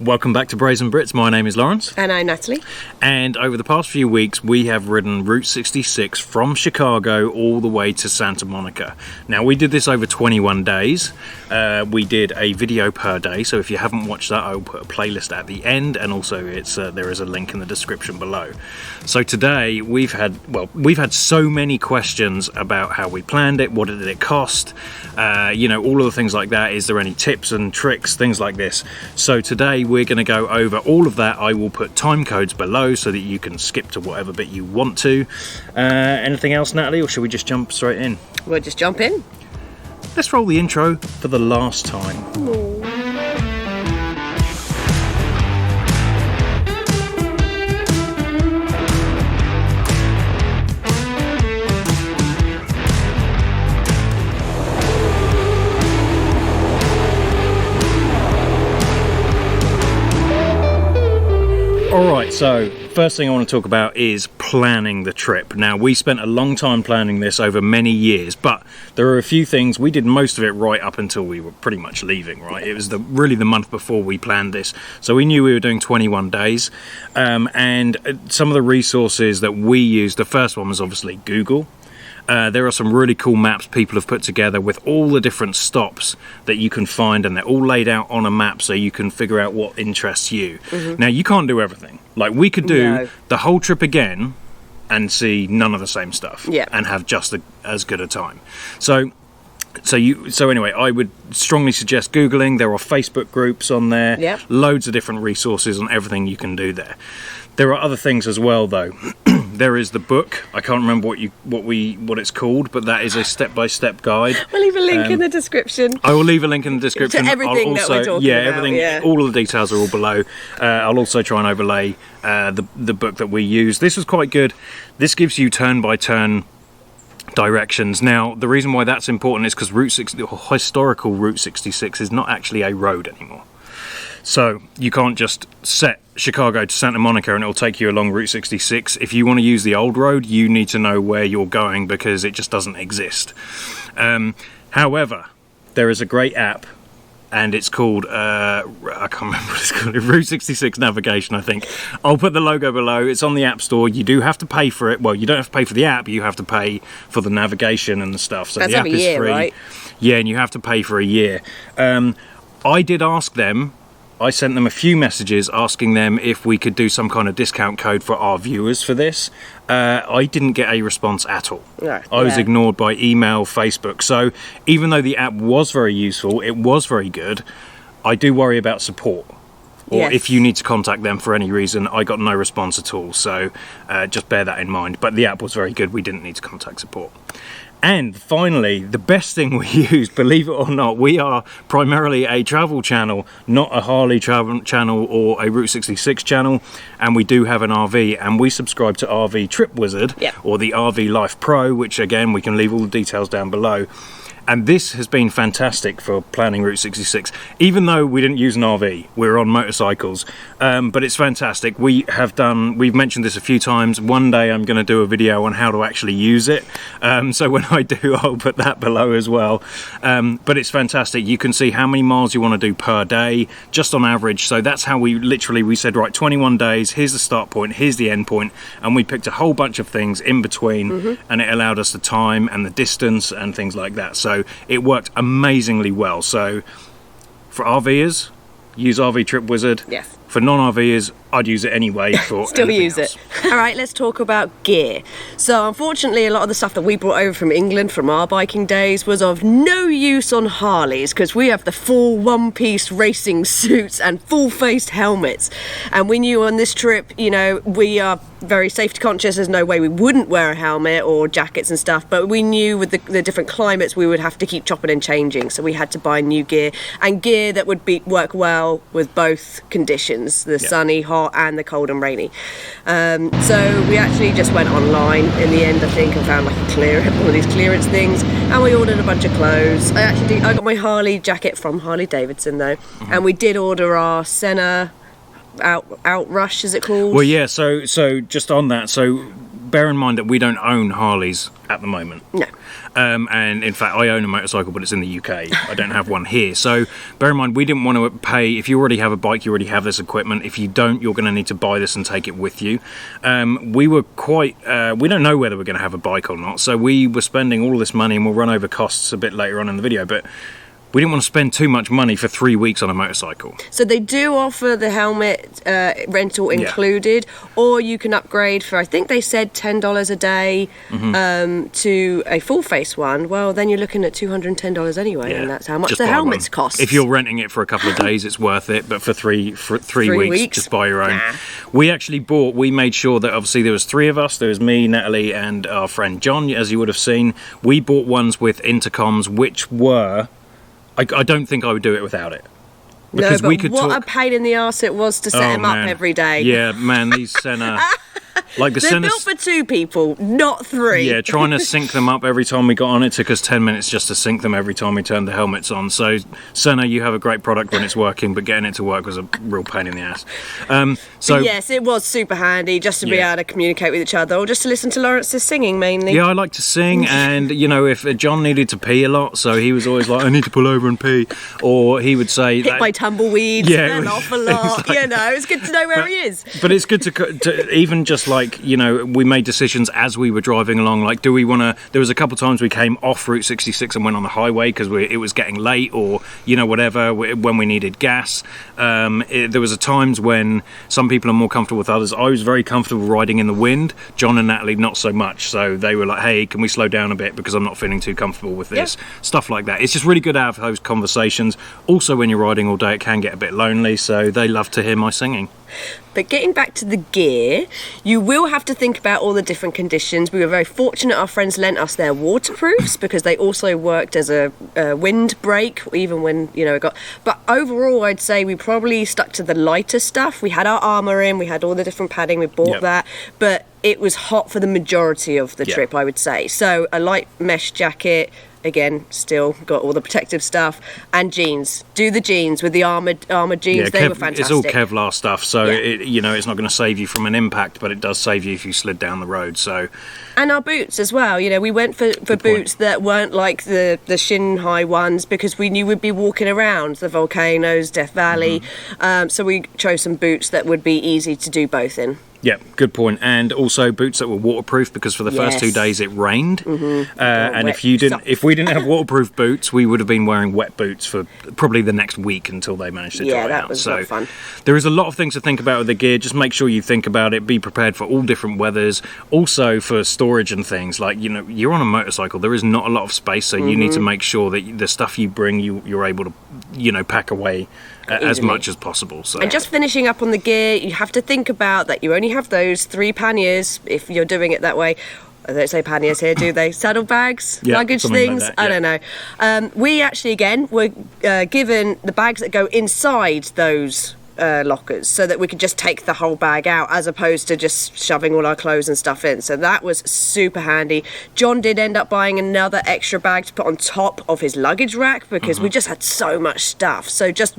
Welcome back to Brazen Brits. My name is Lawrence. And I'm Natalie. And over the past few weeks, we have ridden Route 66 from Chicago all the way to Santa Monica. Now, we did this over 21 days. We did a video per day, so if you haven't watched that, I'll put a playlist at the end, and also there is a link in the description below. So today, we've had so many questions about how we planned it, what did it cost, all of the things like that. Is there any tips and tricks, things like this? So today, we're going to go over all of that. I will put time codes below so that you can skip to whatever bit you want to. Anything else, Natalie, or should we just jump straight in? We'll just jump in. Let's roll the intro for the last time. Ooh. Alright, so first thing I want to talk about is planning the trip. Now, we spent a long time planning this over many years, but there are a few things. We did most of it right up until we were pretty much leaving, right? It was really the month before we planned this. So we knew we were doing 21 days. And some of the resources that we used, the first one was obviously Google. There are some really cool maps people have put together with all the different stops that you can find, and they're all laid out on a map so you can figure out what interests you. Mm-hmm. Now, you can't do everything. Like, we could do the whole trip again and see none of the same stuff and have just as good a time. So anyway, I would strongly suggest Googling. There are Facebook groups on there, loads of different resources on everything you can do there. There are other things as well, though. There is the book. I can't remember what it's called, but that is a step-by-step guide. We'll leave a link in the description. I will leave a link in the description. To everything that we're talking about. Everything. All of the details are all below. I'll also try and overlay the book that we use. This was quite good. This gives you turn-by-turn directions. Now, the reason why that's important is because historical Route 66 is not actually a road anymore. So you can't just set Chicago to Santa Monica and it'll take you along Route 66. If you want to use the old road, you need to know where you're going because it just doesn't exist. However, there is a great app, and it's called, I can't remember what it's called, Route 66 Navigation, I think. I'll put the logo below. It's on the App Store. You do have to pay for it. Well, you don't have to pay for the app. You have to pay for the navigation and the stuff. So that's the app is free. Right? Yeah, and you have to pay for a year. I did ask them. I sent them a few messages asking them if we could do some kind of discount code for our viewers for this. I didn't get a response at all. I was ignored by email, Facebook. So even though the app was very useful, it was very good, I do worry about support. Or if you need to contact them for any reason, I got no response at all. So just bear that in mind. But the app was very good. We didn't need to contact support. And finally, the best thing we use, believe it or not, we are primarily a travel channel, not a Harley travel channel or a Route 66 channel. And we do have an RV, and we subscribe to RV Trip Wizard or the RV Life Pro, which again, we can leave all the details down below. And this has been fantastic for planning Route 66, even though we didn't use an RV, we're on motorcycles, but it's fantastic. We've mentioned this a few times. One day I'm going to do a video on how to actually use it. So when I do, I'll put that below as well. But it's fantastic. You can see how many miles you want to do per day, just on average. So that's how we said, right, 21 days, here's the start point, here's the end point. And we picked a whole bunch of things in between, and it allowed us the time and the distance and things like that. So it worked amazingly well. So for RVers, use RV Trip Wizard. Yes. For non-RVers, I'd use it anyway for still use else. It. All right, let's talk about gear. So unfortunately, a lot of the stuff that we brought over from England from our biking days was of no use on Harleys, because we have the full one-piece racing suits and full-faced helmets. And we knew on this trip, we are very safety conscious. There's no way we wouldn't wear a helmet or jackets and stuff, but we knew with the different climates we would have to keep chopping and changing. So we had to buy new gear, and gear that would work well with both conditions, the sunny, hot, and the cold and rainy. So we actually just went online in the end, I think, and found one of these clearance things, and we ordered a bunch of clothes. I got my Harley jacket from Harley Davidson though, and we did order our Senna Outrush, is it called? Well, yeah. So just on that, so bear in mind that we don't own Harleys at the moment. No. And in fact, I own a motorcycle, but it's in the UK. I don't have one here. So bear in mind, we didn't want to pay. If you already have a bike, you already have this equipment. If you don't, you're going to need to buy this and take it with you. We were quite, we don't know whether we're going to have a bike or not. So we were spending all this money, and we'll run over costs a bit later on in the video. But we didn't want to spend too much money for 3 weeks on a motorcycle. So they do offer the helmet rental included, or you can upgrade for, I think they said $10 a day to a full face one. Well, then you're looking at $210 anyway, and that's how much Just the buy helmets one. cost. If you're renting it for a couple of days, it's worth it. But for three weeks, just buy your own. Nah. We made sure that obviously there was 3 of us. There was me, Natalie, and our friend John, as you would have seen. We bought ones with intercoms, which were... I don't think I would do it without it. Because no, but we could what a pain in the arse it was to set them up every day. Yeah, man, these Senna... Like the They're built for 2 people, not 3. Yeah, trying to sync them up every time we got on, it took us 10 minutes just to sync them every time we turned the helmets on. So, Senna, you have a great product when it's working, but getting it to work was a real pain in the ass. But yes, it was super handy just to be able to communicate with each other, or just to listen to Lawrence's singing mainly. Yeah, I like to sing, and you know, if John needed to pee a lot, so he was always like, I need to pull over and pee, or he would say... Hit by tumbleweeds, fell off a lot, exactly. you know, it's good to know where he is. But it's good to even just like, you know, we made decisions as we were driving along, like, do we want to... There was a couple of times we came off Route 66 and went on the highway because it was getting late, or, you know, whatever, when we needed gas. There was times when some people are more comfortable with others. I was very comfortable riding in the wind. John and Natalie, not so much. So they were like, hey, can we slow down a bit because I'm not feeling too comfortable with this. Stuff like that. It's just really good to have those conversations. Also, when you're riding all day, it can get a bit lonely, so they love to hear my singing. But getting back to the gear, you will have to think about all the different conditions. We were very fortunate our friends lent us their waterproofs because they also worked as a wind break, even when, you know, it got... But overall, I'd say we probably stuck to the lighter stuff. We had our armour in, we had all the different padding, we bought that, but it was hot for the majority of the trip, I would say. So a light mesh jacket... Again, still got all the protective stuff, and jeans. Do the jeans with the armoured jeans. They were fantastic. It's all Kevlar stuff, so you know, it's not going to save you from an impact, but it does save you if you slid down the road. So, and our boots as well. You know, we went for boots that weren't like the shin high ones because we knew we'd be walking around the volcanoes, Death Valley. So we chose some boots that would be easy to do both in. Yeah, good point. And also boots that were waterproof because for the first 2 days it rained. And if we didn't have waterproof boots, we would have been wearing wet boots for probably the next week until they managed to dry out. Yeah, that was not fun. There is a lot of things to think about with the gear. Just make sure you think about it. Be prepared for all different weathers. Also for storage and things. Like, you know, you're on a motorcycle. There is not a lot of space, so you need to make sure that the stuff you bring, you're able to, you know, pack away as much as possible. So. And just finishing up on the gear, you have to think about that you only have those 3 panniers if you're doing it that way. They don't say panniers here, do they? Saddlebags, luggage things. Like that, I don't know. We actually again were given the bags that go inside those lockers so that we could just take the whole bag out as opposed to just shoving all our clothes and stuff in. So that was super handy. John did end up buying another extra bag to put on top of his luggage rack because we just had so much stuff. So just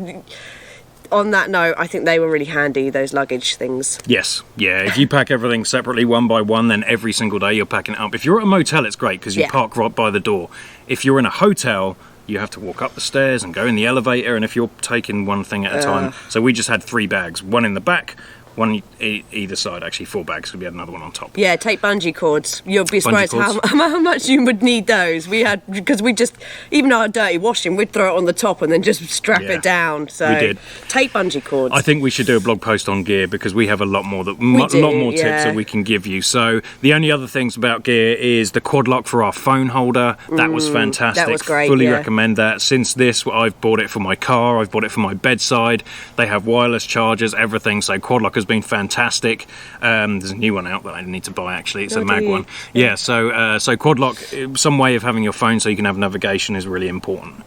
on that note, I think they were really handy, those luggage things. Yes, yeah. If you pack everything separately one by one, then every single day you're packing it up. If you're at a motel, it's great because you park right by the door. If you're in a hotel, you have to walk up the stairs and go in the elevator, and if you're taking one thing at a time. So we just had 3 bags, one in the back, one either side, actually 4 bags, because we had another one on top. Yeah, take bungee cords. You'll be surprised how much you would need those. We had, because we just, even our dirty washing, we'd throw it on the top and then just strap it down. So we did. Take bungee cords. I think we should do a blog post on gear because we have a lot more tips that we can give you. So the only other things about gear is the quad lock for our phone holder. That was fantastic. That was great. Fully recommend that. Since this, I've bought it for my car. I've bought it for my bedside. They have wireless chargers, everything. So quad lock has been fantastic. There's a new one out that I need to buy actually. It's a mag one. Yeah. So quad lock, some way of having your phone so you can have navigation is really important.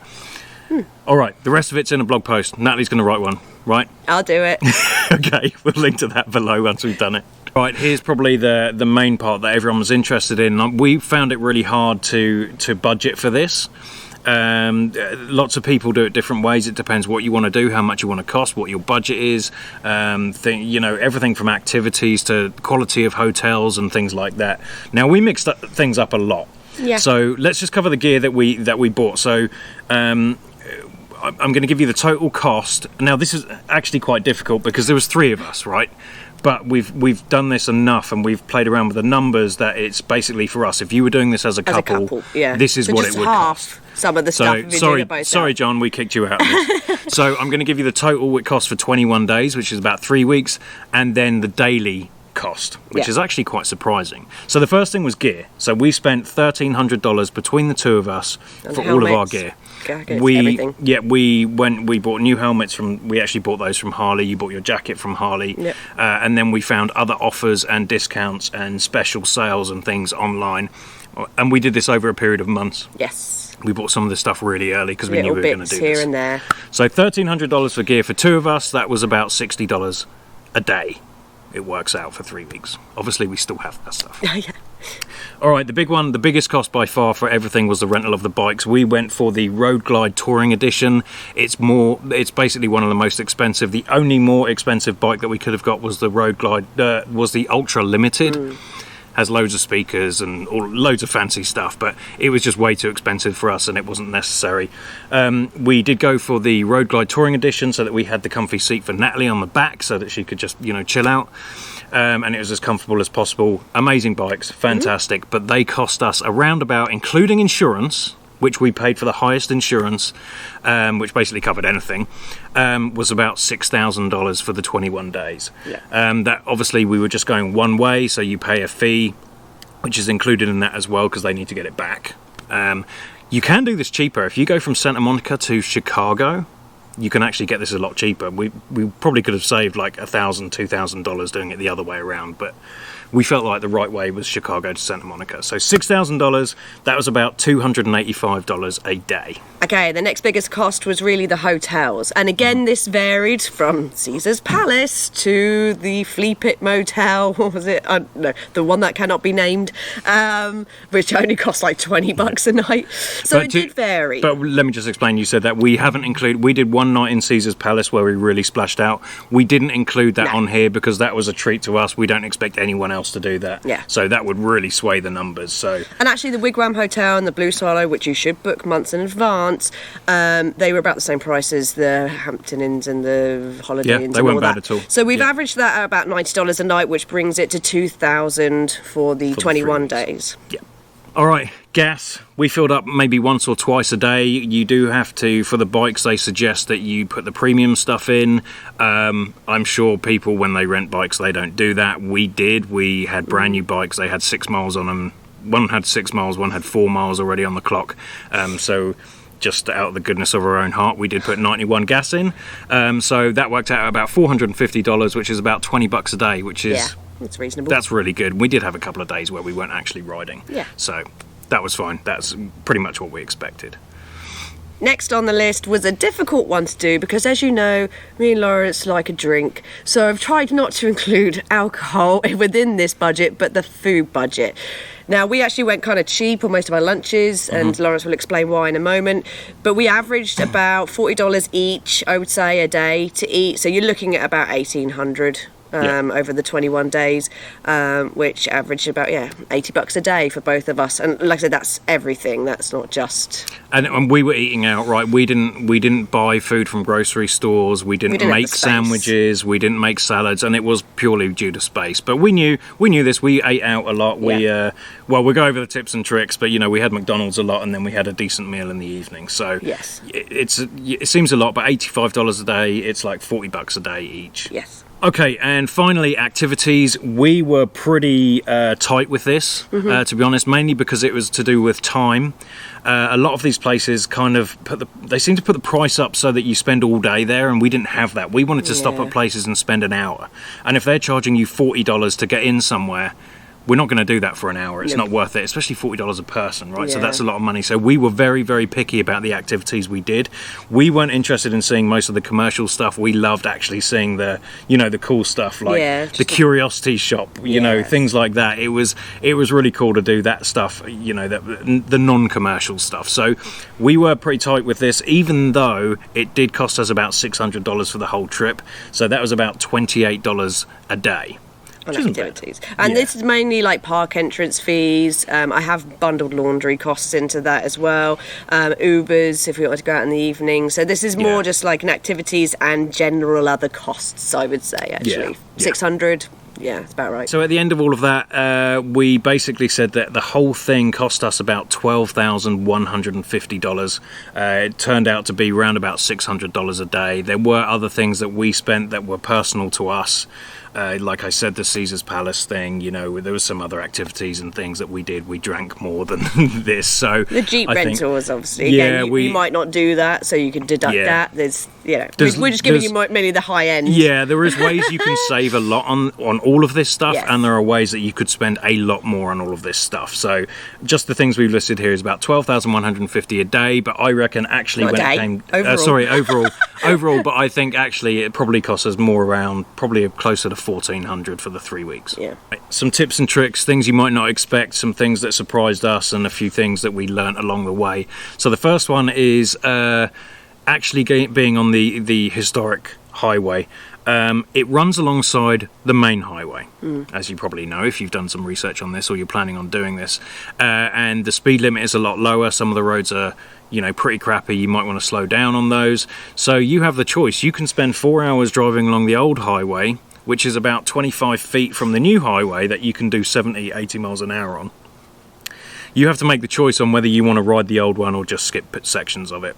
All right, the rest of it's in a blog post. Natalie's going to write one, right? I'll do it. Okay, we'll link to that below once we've done it. Right, here's probably the main part that everyone was interested in. We found it really hard to budget for this. Lots of people do it different ways. It depends what you want to do, how much you want to cost, what your budget is. Everything from activities to quality of hotels and things like that. Now we mixed things up a lot. Yeah. So let's just cover the gear that we bought. So I'm going to give you the total cost. Now this is actually quite difficult because there was 3 of us, right? But we've done this enough and we've played around with the numbers that it's basically for us. If you were doing this as a couple, yeah. this is so what just it would half cost. Some of the stuff. Sorry, John, we kicked you out of this. So I'm going to give you the total it costs for 21 days, which is about 3 weeks, and then the daily cost, which is actually quite surprising. So the first thing was gear. So we spent $1,300 between the 2 of us and for helmets, all of our gear. Jackets, everything. Yeah, we bought new helmets we actually bought those from Harley. You bought your jacket from Harley. Yep. And then we found other offers and discounts and special sales and things online. And we did this over a period of months. Yes. We bought some of this stuff really early because we knew we were going to do here this. And there. So $1,300 for gear for 2 of us. That was about $60 a day. It works out for 3 weeks. Obviously, we still have that stuff. Yeah. All right, the big one, the biggest cost by far for everything was the rental of the bikes. We went for the Road Glide Touring Edition. It's basically one of the most expensive. The only more expensive bike that we could have got was the Road Glide, was the Ultra Limited. Has loads of speakers and loads of fancy stuff, but it was just way too expensive for us and it wasn't necessary. We did go for the Road Glide Touring Edition so that we had the comfy seat for Natalie on the back so that she could just, chill out. And it was as comfortable as possible. Amazing bikes, fantastic, but they cost us around about, including insurance, which we paid for the highest insurance, which basically covered anything, was about $6,000 for the 21 days. Yeah. That obviously we were just going one way, so you pay a fee, which is included in that as well because they need to get it back. You can do this cheaper. If you go from Santa Monica to Chicago, you can actually get this a lot cheaper. We probably could have saved like $1,000, $2,000 doing it the other way around, but we felt like the right way was Chicago to Santa Monica. So $6,000, that was about $285 a day. Okay, the next biggest cost was really the hotels. And again, this varied from Caesar's Palace to the Flea Pit Motel. What was it? No, the one that cannot be named, which only cost like $20 a night. So it did vary. But let me just explain. You said that we haven't included... We did one night in Caesar's Palace where we really splashed out. We didn't include that on here because that was a treat to us. We don't expect anyone else to do that. Yeah. So that would really sway the numbers. So. And actually the Wigwam Hotel and the Blue Swallow, which you should book months in advance, they were about the same price as the Hampton Inns and the Holiday Inns. They and weren't all bad that. at all. So we've averaged that at about $90 a night, which brings it to $2,000 for the 21 days. Yeah. All right, gas. We filled up maybe once or twice a day. You do have to, for the bikes, they suggest that you put the premium stuff in. I'm sure people, when they rent bikes, they don't do that. We did. We had brand new bikes. They had 6 miles on them. One had 6 miles, one had 4 miles already on the clock. So just out of the goodness of our own heart, we did put 91 gas in. So that worked out at about $450, which is about $20 a day, which is... Yeah. It's reasonable. That's really good. We did have a couple of days where we weren't actually riding. Yeah. So that was fine. That's pretty much what we expected. Next on the list was a difficult one to do because, as you know, me and Lawrence like a drink. So I've tried not to include alcohol within this budget, but the food budget. Now, we actually went kind of cheap on most of our lunches, and Lawrence will explain why in a moment. But we averaged about $40 each, I would say, a day to eat. So you're looking at about $1,800. Over the 21 days, which averaged about $80 a day for both of us. And like I said, that's everything. That's not just. And we were eating out, right? We didn't buy food from grocery stores. We didn't make sandwiches. We didn't make salads, and it was purely due to space. But we knew this. We ate out a lot. Yeah. We'll go over the tips and tricks. But we had McDonald's a lot, and then we had a decent meal in the evening. So yes, it seems a lot, but $85 a day. It's like $40 a day each. Yes. Okay, and finally, activities. We were pretty tight with this, to be honest, mainly because it was to do with time. A lot of these places kind of they seem to put the price up so that you spend all day there, and we didn't have that. We wanted to stop at places and spend an hour. And if they're charging you $40 to get in somewhere, we're not going to do that for an hour. It's not worth it, especially $40 a person, right? So that's a lot of money. So we were very, very picky about the activities we did. We weren't interested in seeing most of the commercial stuff. We loved actually seeing the, you know, the cool stuff, like the curiosity shop, you know, things like that. It was really cool to do that stuff, you know, the non-commercial stuff. So we were pretty tight with this, even though it did cost us about $600 for the whole trip. So that was about $28 a day. On activities. And this is mainly like park entrance fees. I have bundled laundry costs into that as well. Ubers if we want to go out in the evening. So this is more just like an activities and general other costs, I would say, actually. 600. Yeah, it's about right. So at the end of all of that, we basically said that the whole thing cost us about $12,150. It turned out to be around about $600 a day. There were other things that we spent that were personal to us. Like I said, the Caesar's Palace thing, you know, there was some other activities and things that we did. We drank more than this, so... The Jeep rental was obviously, again, you might not do that, so you can deduct that. There's, you know, we're just giving you mainly the high end. Yeah, there is ways you can save a lot on all of this stuff, and there are ways that you could spend a lot more on all of this stuff. So just the things we've listed here is about $12,150 a day, but I reckon actually overall, but I think actually it probably costs us more around, probably closer to $1,400 for the 3 weeks. Yeah. Some tips and tricks, things you might not expect, some things that surprised us, and a few things that we learnt along the way. So the first one is actually being on the historic highway. It runs alongside the main highway, as you probably know if you've done some research on this or you're planning on doing this. And the speed limit is a lot lower. Some of the roads are, you know, pretty crappy. You might want to slow down on those. So you have the choice. You can spend 4 hours driving along the old highway, which is about 25 feet from the new highway that you can do 70, 80 miles an hour on. You have to make the choice on whether you want to ride the old one or just skip sections of it.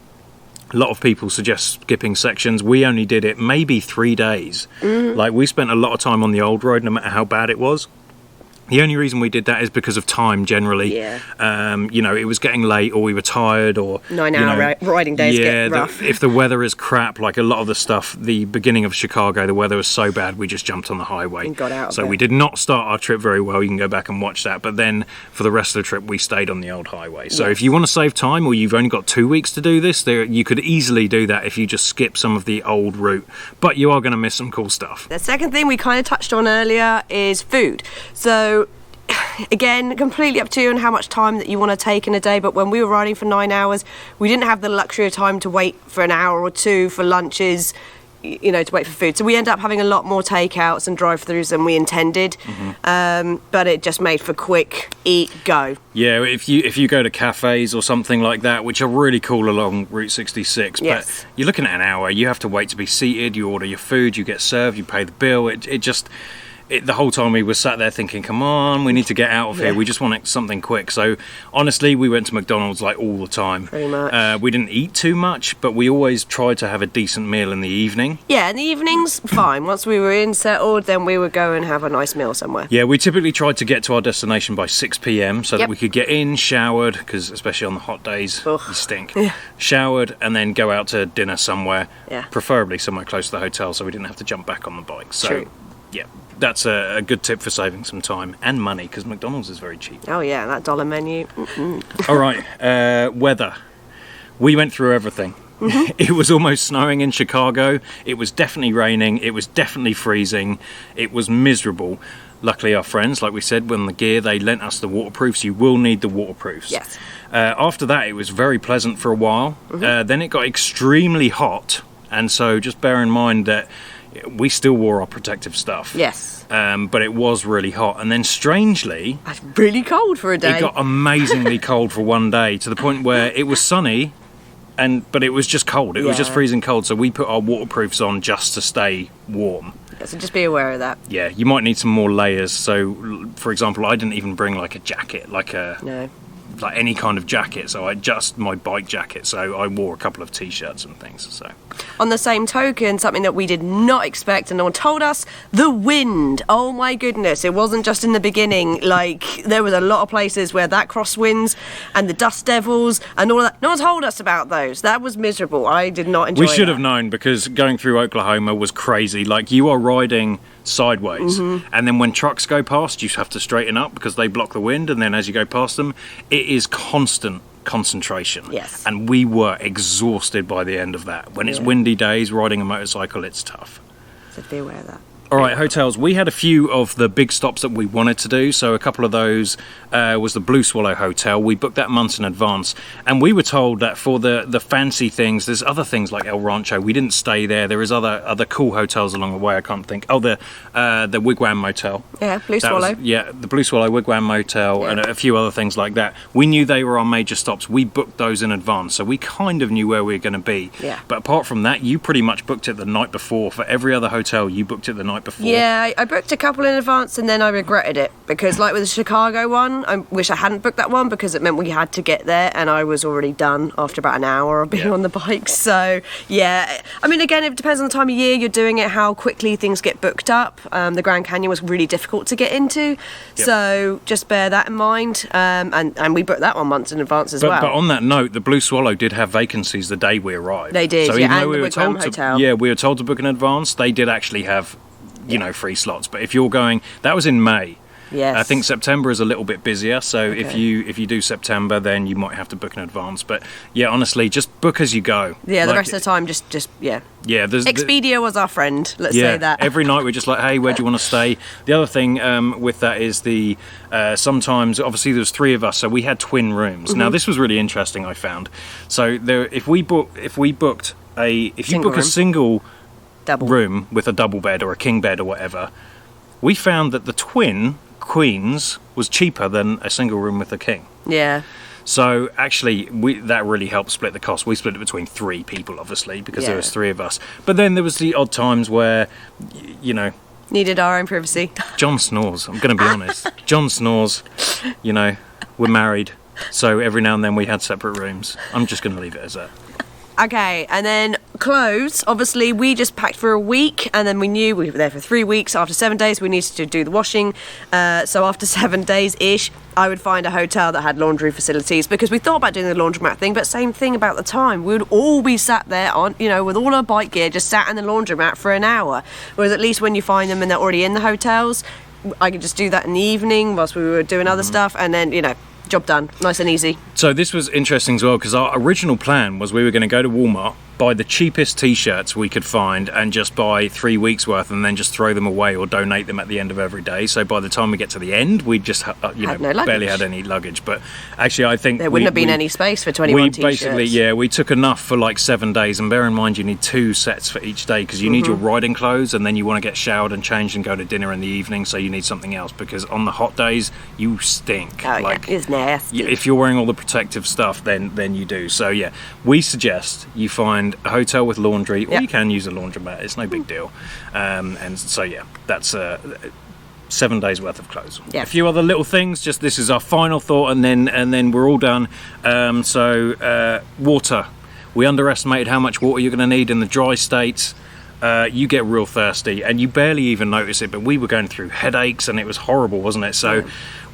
A lot of people suggest skipping sections. We only did it maybe 3 days. Like, we spent a lot of time on the old road, no matter how bad it was. The only reason we did that is because of time, generally. You know, it was getting late, or we were tired, or 9-hour riding days get rough. If the weather is crap, like a lot of the stuff, the beginning of Chicago, the weather was so bad we just jumped on the highway and got out. So we did not start our trip very well. You can go back and watch that. But then for the rest of the trip, we stayed on the old highway. So if you want to save time, or you've only got 2 weeks to do this, you could easily do that if you just skip some of the old route. But you are going to miss some cool stuff. The second thing we kind of touched on earlier is food. So again, completely up to you on how much time that you want to take in a day, but when we were riding for 9 hours, we didn't have the luxury of time to wait for an hour or two for lunches, you know, to wait for food. So we end up having a lot more takeouts and drive-throughs than we intended, but it just made for quick eat, go. Yeah, if you go to cafes or something like that, which are really cool along Route 66, but you're looking at an hour, you have to wait to be seated, you order your food, you get served, you pay the bill, the whole time we were sat there thinking, come on, we need to get out of here. We just want something quick. So honestly, we went to McDonald's like all the time. Pretty much. We didn't eat too much, but we always tried to have a decent meal in the evening. Yeah, in the evenings, fine. Once we were settled, then we would go and have a nice meal somewhere. Yeah, we typically tried to get to our destination by 6 p.m. so that we could get in, showered, because especially on the hot days, you stink. Showered, and then go out to dinner somewhere, preferably somewhere close to the hotel so we didn't have to jump back on the bike. So, yeah. That's a good tip for saving some time and money, because McDonald's is very cheap. Oh yeah, that dollar menu. All right, weather. We went through everything. It was almost snowing in Chicago. It was definitely raining. It was definitely freezing. It was miserable. Luckily, our friends, like we said, on the gear, they lent us the waterproofs. You will need the waterproofs. Yes. After that, it was very pleasant for a while. Then it got extremely hot, and so just bear in mind that we still wore our protective stuff. Yes. But it was really hot. And then strangely... It's really cold for a day. It got amazingly cold for one day, to the point where it was sunny, but it was just cold. It was just freezing cold. So we put our waterproofs on just to stay warm. Yeah, so just be aware of that. Yeah, you might need some more layers. So, for example, I didn't even bring like a jacket, like a... No. like any kind of jacket, so I adjust my bike jacket, so I wore a couple of t-shirts and things. So on the same token, something that we did not expect and no one told us, the wind. Oh my goodness, it wasn't just in the beginning. Like, there was a lot of places where that crosswinds and the dust devils and all that, no one told us about those. That was miserable. I did not enjoy it. We should have known, because going through Oklahoma was crazy. Like, you are riding sideways, and then when trucks go past, you have to straighten up because they block the wind, and then as you go past them, it is constant concentration. Yes. And we were exhausted by the end of that. When it's windy days, riding a motorcycle, it's tough. So be aware of that. All right, hotels. We had a few of the big stops that we wanted to do. So a couple of those was the Blue Swallow Hotel. We booked that months in advance. And we were told that for the fancy things, there's other things like El Rancho. We didn't stay there. There is other cool hotels along the way. I can't think. Oh, the Wigwam Motel. Yeah, Blue Swallow. The Blue Swallow Wigwam Motel and a few other things like that. We knew they were our major stops. We booked those in advance. So we kind of knew where we were going to be. Yeah. But apart from that, you pretty much booked it the night before. For every other hotel, you booked it the night before. Yeah, I booked a couple in advance and then I regretted it because, like with the Chicago one, I wish I hadn't booked that one because it meant we had to get there and I was already done after about an hour of being on the bike. So, yeah, I mean, again, it depends on the time of year you're doing it, how quickly things get booked up. The Grand Canyon was really difficult to get into, so just bear that in mind. And we booked that one months in advance as well. But on that note, the Blue Swallow did have vacancies the day we arrived. They did, so yeah, even and though we the were told Wigwam to, Hotel. we were told to book in advance, they did actually have free slots. But if you're going, that was in May. Yes. I think September is a little bit busier, so if you do September, then you might have to book in advance. But yeah, honestly, just book as you go. Yeah, the rest of the time, just yeah. Expedia was our friend. Let's say that. Every night we're just like, hey, where do you want to stay? The other thing with that is the sometimes, obviously, there's three of us, so we had twin rooms. Now this was really interesting. I found so if you book a single double room with a double bed or a king bed or whatever, we found that the twin queens was cheaper than a single room with a king. Yeah. So actually, that really helped split the cost. We split it between three people, obviously, because there was three of us. But then there was the odd times where, needed our own privacy. John snores. I'm going to be honest. John snores. We're married, so every now and then we had separate rooms. I'm just going to leave it as that. Okay, and then clothes. Obviously, we just packed for a week, and then we knew we were there for 3 weeks. After 7 days, we needed to do the washing. So after 7 days-ish, I would find a hotel that had laundry facilities because we thought about doing the laundromat thing, but same thing about the time. We would all be sat there on, with all our bike gear, just sat in the laundromat for an hour. Whereas at least when you find them and they're already in the hotels, I could just do that in the evening whilst we were doing other stuff, and then, job done, nice and easy. So this was interesting as well because our original plan was we were going to go to Walmart, buy the cheapest t-shirts we could find and just buy 3 weeks worth and then just throw them away or donate them at the end of every day. So by the time we get to the end, we just barely had any luggage. But actually, I think there wouldn't have been any space for 21 t-shirts. Basically, we took enough for like 7 days. And bear in mind, you need 2 sets for each day because you need your riding clothes and then you want to get showered and changed and go to dinner in the evening. So you need something else because on the hot days you stink. Oh, it's nasty. If you're wearing all the protective stuff, then you do. So yeah, we suggest you find a hotel with laundry, or you can use a laundromat. It's no big deal. And so yeah, that's 7 days worth of clothes. Yeah. A few other little things. Just this is our final thought, and then we're all done. Water. We underestimated how much water you're going to need in the dry states. You get real thirsty, and you barely even notice it. But we were going through headaches, and it was horrible, wasn't it? So.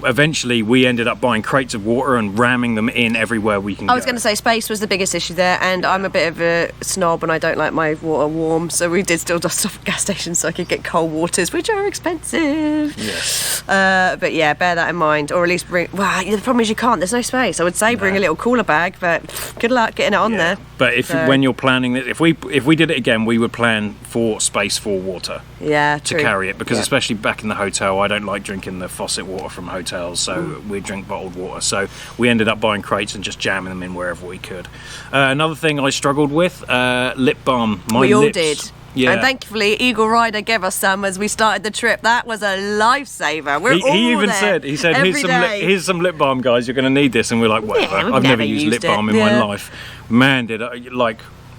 Eventually we ended up buying crates of water and ramming them in everywhere we can go. I was going to say space was the biggest issue there, and I'm a bit of a snob and I don't like my water warm, so we did still just stop at gas stations so I could get cold waters, which are expensive. Yes. But yeah, bear that in mind, or at least bring. Well, the problem is you can't. There's no space. I would say bring a little cooler bag, but good luck getting it on there. But when you're planning it, if we did it again, we would plan for space for water. Yeah, to carry it because especially back in the hotel, I don't like drinking the faucet water from hotels, so we drink bottled water. So we ended up buying crates and just jamming them in wherever we could. Another thing I struggled with, lip balm. We all did. Yeah. And thankfully, Eagle Rider gave us some as we started the trip. That was a lifesaver. He even said, here's some lip balm, guys. You're going to need this. And we're like, whatever. Yeah, I've never used lip balm in my life. Man, did I,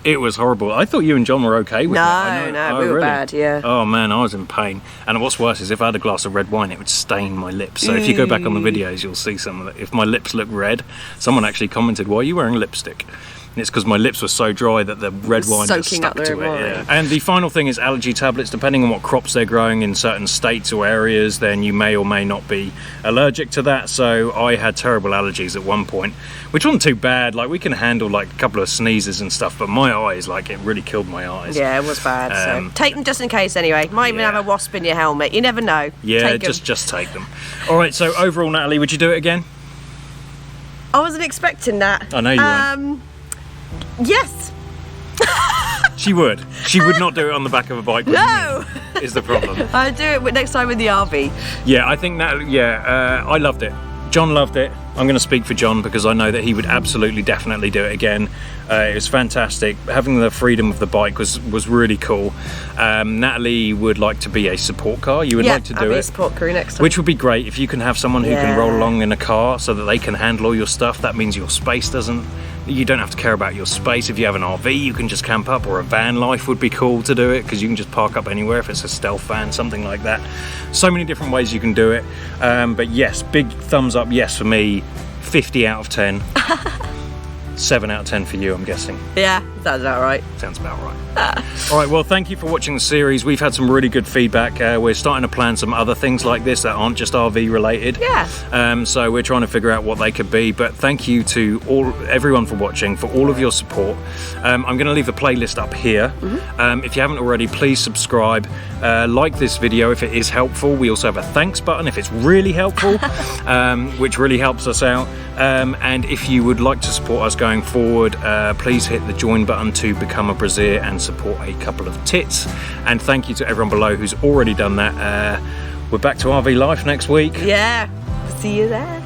It was horrible. I thought you and John were okay with that. No, we were bad, yeah. Oh man, I was in pain. And what's worse is if I had a glass of red wine, it would stain my lips. So if you go back on the videos, you'll see some of it. If my lips look red, someone actually commented, "Why are you wearing lipstick?" And it's because my lips were so dry that the red wine just stuck to it. Yeah. And the final thing is allergy tablets. Depending on what crops they're growing in certain states or areas, then you may or may not be allergic to that. So I had terrible allergies at one point, which wasn't too bad. Like we can handle like a couple of sneezes and stuff, but my eyes, like it really killed my eyes. Yeah, it was bad. So take them just in case anyway. Might even have a wasp in your helmet. You never know. Yeah, just take them. All right. So overall, Natalie, would you do it again? I wasn't expecting that. I know you weren't. Yes. She would. She would not do it on the back of a bike. No. Is the problem. I'd do it next time with the RV. Yeah, I think that. Yeah, I loved it. John loved it. I'm going to speak for John because I know that he would absolutely, definitely do it again. It was fantastic. Having the freedom of the bike was really cool. Natalie would like to be a support car. You would like to do I'll be it. a support crew next time. Which would be great if you can have someone who can roll along in a car so that they can handle all your stuff. That means your space doesn't. You don't have to care about your space. If you have an RV, you can just camp up, or a van life would be cool to do it because you can just park up anywhere if it's a stealth van, something like that. So many different ways you can do it. But yes, big thumbs up, yes, for me. 50 out of 10. 7 out of 10 for you, I'm guessing. Yeah, sounds about right. Sounds about right. All right, well, thank you for watching the series. We've had some really good feedback. We're starting to plan some other things like this that aren't just RV related. Yeah. So we're trying to figure out what they could be. But thank you to everyone for watching, for all of your support. I'm going to leave the playlist up here. If you haven't already, please subscribe. Like this video if it is helpful. We also have a thanks button if it's really helpful, which really helps us out. And if you would like to support us going forward, please hit the join button to become a Braziere and support a couple of tits. And thank you to everyone below who's already done that. We're back to RV life next week. Yeah. See you there.